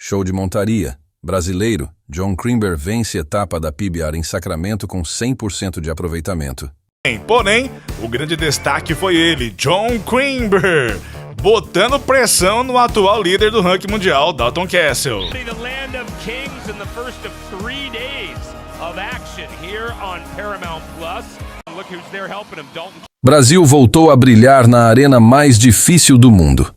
Show de montaria. Brasileiro, John Crimber vence etapa da PBR em Sacramento com 100% de aproveitamento. Porém, o grande destaque foi ele, John Crimber, botando pressão no atual líder do ranking mundial, Dalton Castle. Brasil voltou a brilhar na arena mais difícil do mundo.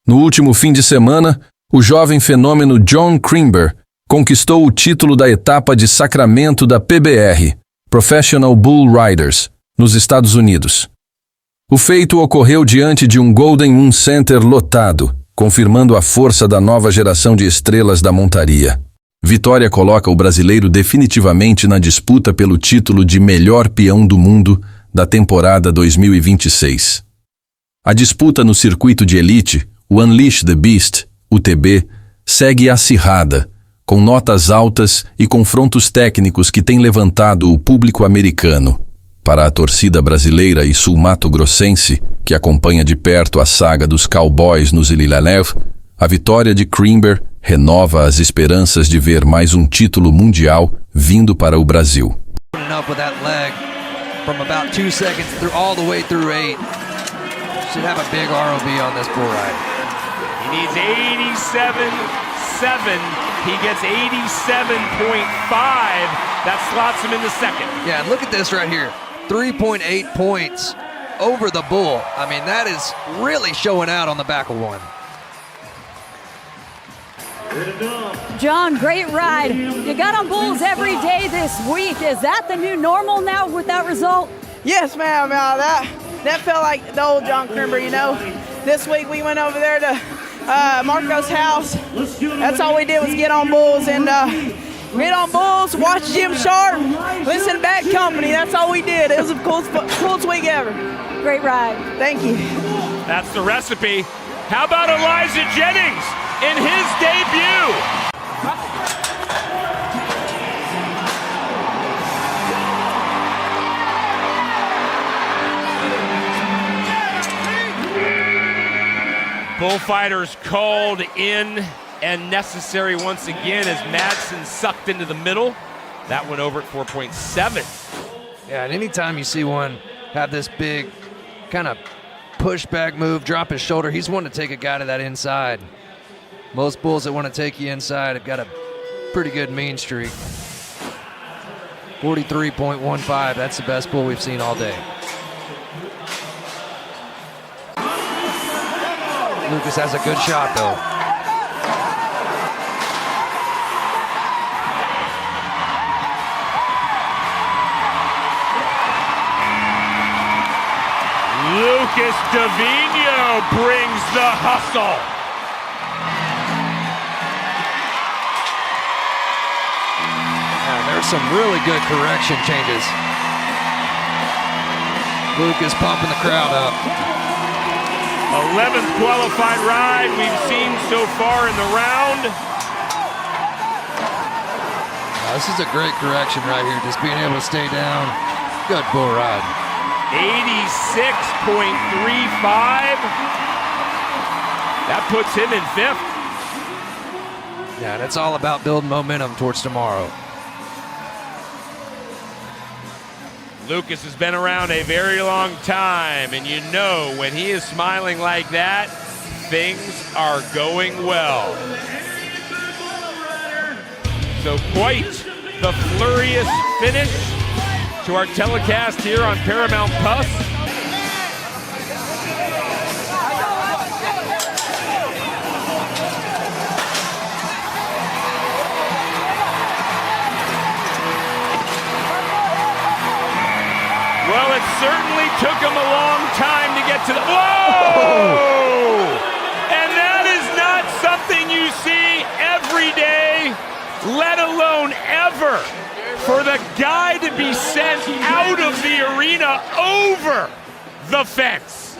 No último fim de semana, o jovem fenômeno John Crimber conquistou o título da etapa de Sacramento da PBR, Professional Bull Riders, nos Estados Unidos. O feito ocorreu diante de um Golden Moon Center lotado, confirmando a força da nova geração de estrelas da montaria. Vitória coloca o brasileiro definitivamente na disputa pelo título de melhor peão do mundo da temporada 2026. A disputa no circuito de elite, o Unleash the Beast, UTB, segue acirrada, com notas altas e confrontos técnicos que têm levantado o público americano. Para a torcida brasileira e sul-mato-grossense, que acompanha de perto a saga dos Cowboys nos Ilhalev, a vitória de Crimber renova as esperanças de ver mais um título mundial vindo para o Brasil. He gets 87.5. That slots him in the second. Yeah, and look at this right here. 3.8 points over the bull. I mean, that is really showing out on the back of one. John, great ride. You got on bulls every day this week. Is that the new normal now with that result? Yes, ma'am. That felt like the old John Crimber, you know. This week we went over there to Marco's house. That's all we did was get on bulls and watch Jim Sharp, listen to Bad Company. That's all we did. It was the coolest week ever. Great ride. Thank you. That's the recipe. How about Elijah Jennings in his debut? Bullfighters called in and necessary once again as Madsen sucked into the middle. That went over at 4.7. Yeah, and anytime you see one have this big kind of pushback move, drop his shoulder, he's one to take a guy to that inside. Most bulls that want to take you inside have got a pretty good mean streak. 43.15, that's the best bull we've seen all day. Lucas has a good shot, though. Lucas Davino brings the hustle. And there's some really good correction changes. Lucas pumping the crowd up. 11th qualified ride we've seen so far in the round. This is a great correction right here, just being able to stay down. Good bull ride. 86.35. That puts him in 5th. Yeah, and it's all about building momentum towards tomorrow. Lucas has been around a very long time, and you know when he is smiling like that, things are going well. So quite the flurrious finish to our telecast here on Paramount Plus. Well, it certainly took him a long time to get to the... Whoa! And that is not something you see every day, let alone ever, for the guy to be sent out of the arena over the fence.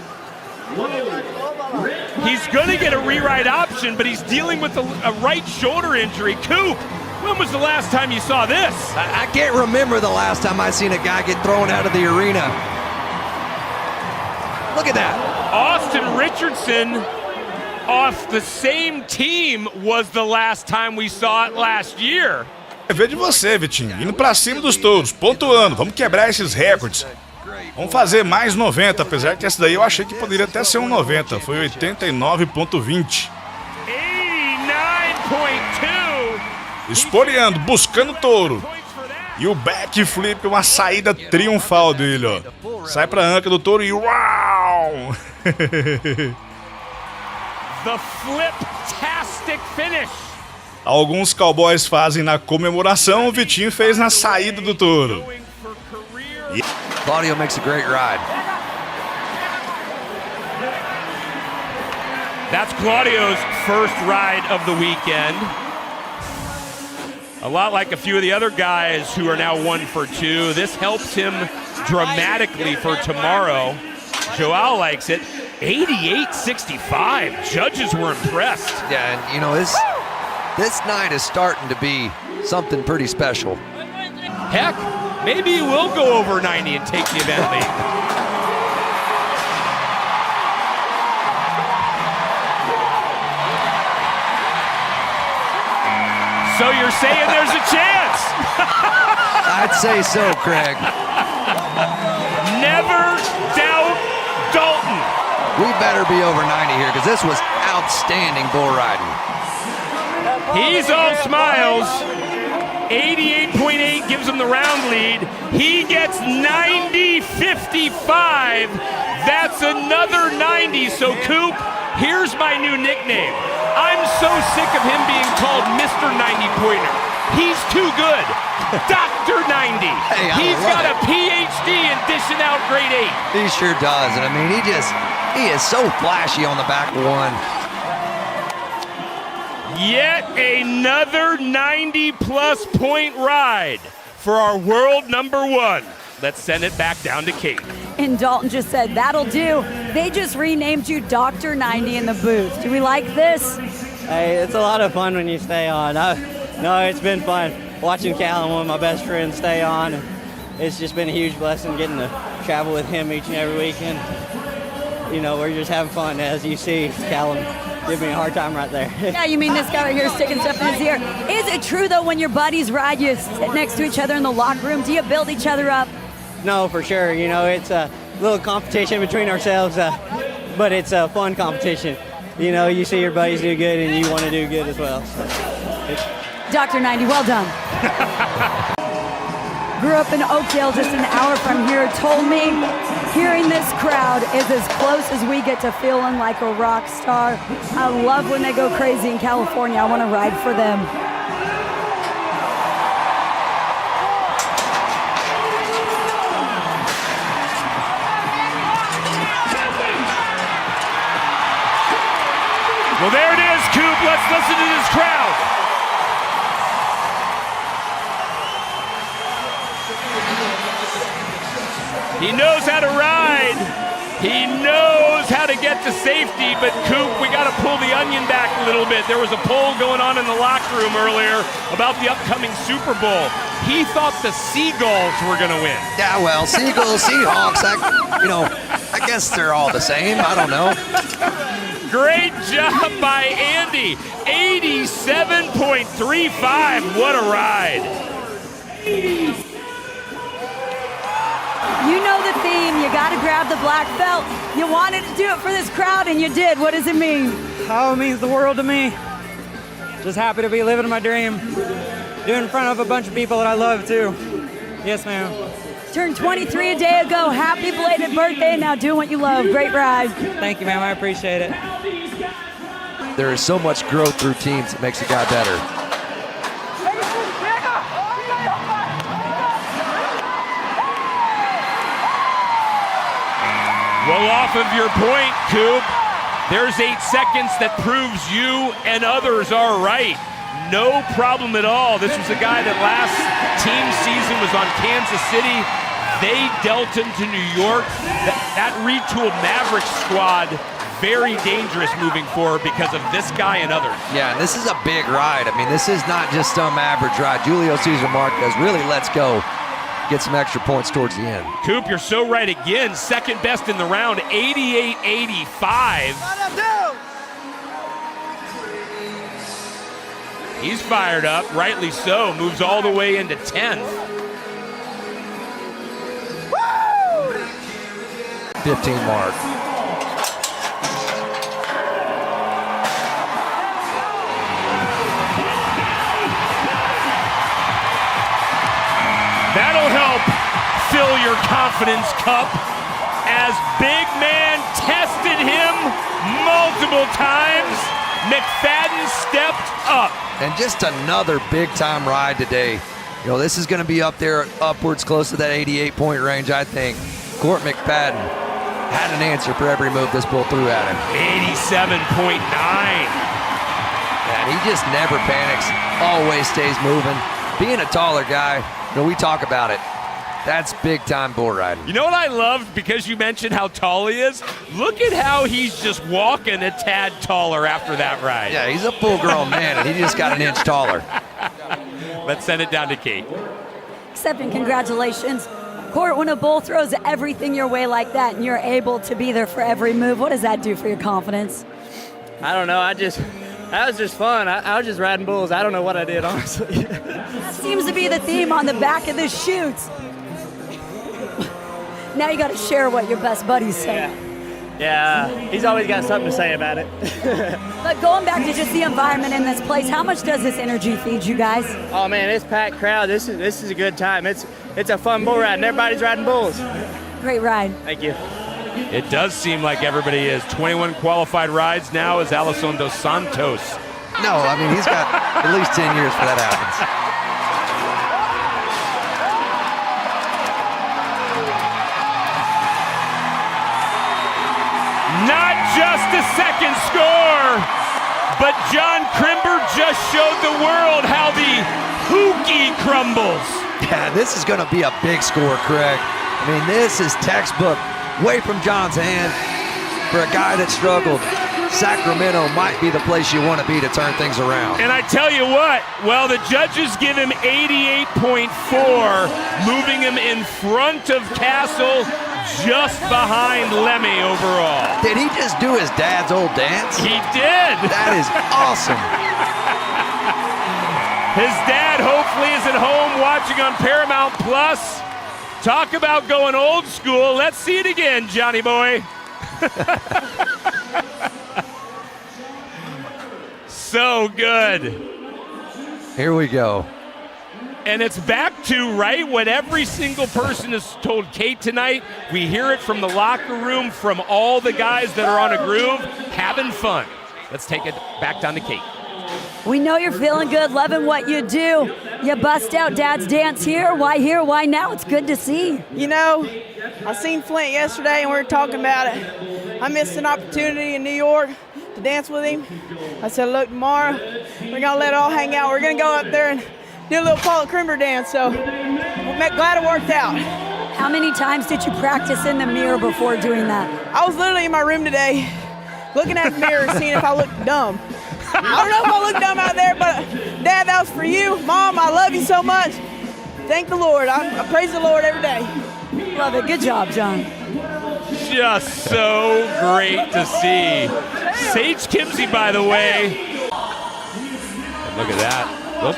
He's going to get a rewrite option, but he's dealing with a right shoulder injury. Coop, when was the last time you saw this? I can't remember the last time I seen a guy get thrown out of the arena. Look at that. Austin Richardson off the same team was the last time we saw it last year. É ver de você, Vitinho, indo pra cima dos touros, pontuando, vamos quebrar esses recordes. Vamos fazer mais 90, apesar que essa daí eu achei que poderia até ser um 90, foi 89.20. 89.2. Esporeando, buscando o touro. E o backflip, uma saída triunfal dele, ó. Sai pra anca do touro e uau! The flip-tastic finish. Alguns cowboys fazem na comemoração, o Vitinho fez na saída do touro. Claudio makes a great ride. That's Claudio's first ride of the weekend. A lot like a few of the other guys who are now 1 for 2. This helps him dramatically for tomorrow. Joao likes it. 88.65. Judges were impressed. Yeah, and you know, this night is starting to be something pretty special. Heck, maybe he will go over 90 and take the event lead. So you're saying there's a chance? I'd say so, Craig. Never doubt Dalton. We better be over 90 here because this was outstanding bull riding. He's all smiles. 88.8 gives him the round lead. He gets 90.55. That's another 90. So, Coop, here's my new nickname. I'm so sick of him being called Mr. 90-pointer. He's too good. Dr. 90. Hey, He's got a PhD in dishing out grade 8. He sure does. And I mean, he is so flashy on the back one. Yet another 90-plus point ride for our world number 1. Let's send it back down to Kate. And Dalton just said, that'll do. They just renamed you Dr. 90 in the booth. Do we like this? Hey, it's a lot of fun when you stay on. No, it's been fun watching Callum, one of my best friends, stay on. And it's just been a huge blessing getting to travel with him each and every weekend. You know, we're just having fun. As you see, Callum give me a hard time right there. Yeah, you mean this guy right here sticking stuff in his ear. Is it true, though, when your buddies ride, you sit next to each other in the locker room? Do you build each other up? No, for sure. You know, it's a little competition between ourselves, but it's a fun competition. You know, you see your buddies do good and you want to do good as well. So Dr. 90, well done. Grew up in Oakdale, just an hour from here, told me hearing this crowd is as close as we get to feeling like a rock star. I love when they go crazy in California. I want to ride for them. Well, there it is, Coop. Let's listen to this crowd. He knows how to ride. He knows how to get to safety, but Coop, we got to pull the onion back a little bit. There was a poll going on in the locker room earlier about the upcoming Super Bowl. He thought the Seagulls were going to win. Yeah, well, Seagulls, Seahawks, I guess they're all the same. I don't know. Great job by Andy. 87.35. What a ride. You know the theme. You got to grab the black belt. You wanted to do it for this crowd, and you did. What does it mean? Oh, it means the world to me. Just happy to be living my dream. Doing it in front of a bunch of people that I love, too. Yes, ma'am. Turned 23 a day ago. Happy belated birthday. Now doing what you love. Great ride. Thank you, ma'am. I appreciate it. There is so much growth through teams that makes a guy better. Well, off of your point, Coop, there's 8 seconds that proves you and others are right. No problem at all. This was a guy that last team season was on Kansas City. They dealt him to New York. That retooled Maverick squad, very dangerous moving forward because of this guy and others. Yeah, and this is a big ride. I mean, this is not just some average ride. Julio Cesar Marquez really lets go. Get some extra points towards the end. Coop, you're so right again. Second best in the round, 88.85. He's fired up, rightly so, moves all the way into 10th. 15 mark. That'll help fill your confidence cup as big man tested him multiple times. McFadden stepped up. And just another big-time ride today. You know, this is going to be up there, upwards close to that 88-point range, I think. Court McFadden had an answer for every move this bull threw at him. 87.9. And he just never panics, always stays moving. Being a taller guy, you know, we talk about it. That's big-time bull riding. You know what I loved, because you mentioned how tall he is? Look at how he's just walking a tad taller after that ride. Yeah, he's a full-grown man, and he just got an inch taller. Let's send it down to Kate. Accepting congratulations. Court, when a bull throws everything your way like that and you're able to be there for every move, what does that do for your confidence? I don't know. That was just fun. I was just riding bulls. I don't know what I did, honestly. That seems to be the theme on the back of the chutes. Now you got to share what your best buddies say. Yeah, he's always got something to say about it. But going back to just the environment in this place, how much does this energy feed you guys? Oh man, it's packed crowd. This is a good time. It's a fun bull ride, and everybody's riding bulls. Great ride. Thank you. It does seem like everybody is. 21 qualified rides now as Alison Dos Santos. No, I mean, he's got at least 10 years for that happens. Not just a second score, but John Crimber just showed the world how the hookie crumbles. Yeah, this is going to be a big score, Craig. I mean, this is textbook, way from John's hand. For a guy that struggled, Sacramento might be the place you want to be to turn things around. And I tell you what, well, the judges give him 88.4, moving him in front of Castle, just behind Lemmy overall. Did he just do his dad's old dance? He did. That is awesome. His dad hopefully is at home watching on Paramount Plus. Talk about going old school. Let's see it again, Johnny boy. So good. Here we go. And it's back to, right, what every single person has told Kate tonight. We hear it from the locker room, from all the guys that are on a groove, having fun. Let's take it back down to Kate. We know you're feeling good, loving what you do. You bust out Dad's dance here. Why now? It's good to see. You know, I seen Flint yesterday and we were talking about it. I missed an opportunity in New York to dance with him. I said, look, tomorrow we're gonna let it all hang out. We're gonna go up there and do a little Paul Crimber dance, so glad it worked out. How many times did you practice in the mirror before doing that? I was literally in my room today looking at the mirror seeing if I looked dumb. I don't know if I look dumb out there, but Dad, that was for you. Mom, I love you so much. Thank the Lord. I praise the Lord every day. Love it. Good job, John. Just so great to see. Sage Kimsey, by the way. And look at that. Look.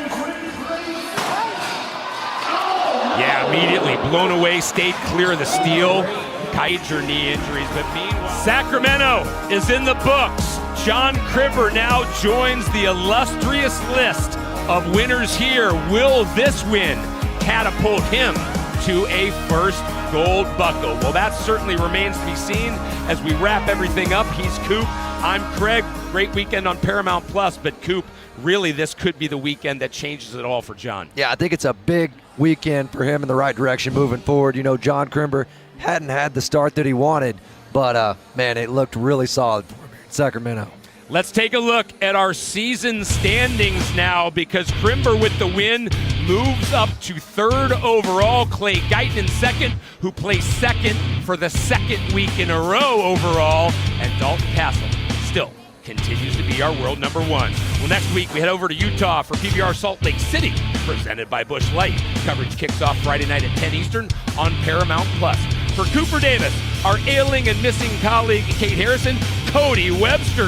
Yeah, immediately blown away, stayed clear of the steel. Kaiser knee injuries, but meanwhile, Sacramento is in the books. John Crimber now joins the illustrious list of winners here. Will this win catapult him to a first gold buckle? Well, that certainly remains to be seen as we wrap everything up. He's Coop. I'm Craig. Great weekend on Paramount Plus, but Coop, really this could be the weekend that changes it all for John. Yeah, I think it's a big weekend for him in the right direction moving forward. You know, John Crimber hadn't had the start that he wanted, but man, it looked really solid for him here in Sacramento. Let's take a look at our season standings now, because Crimber with the win moves up to third overall. Clay Guyton in second, who placed second for the second week in a row overall. And Dalton Castle still continues to be our world number one. Well, next week we head over to Utah for PBR Salt Lake City, presented by Busch Light. Coverage kicks off Friday night at 10 Eastern on Paramount Plus. For Cooper Davis, our ailing and missing colleague Kate Harrison, Cody Webster.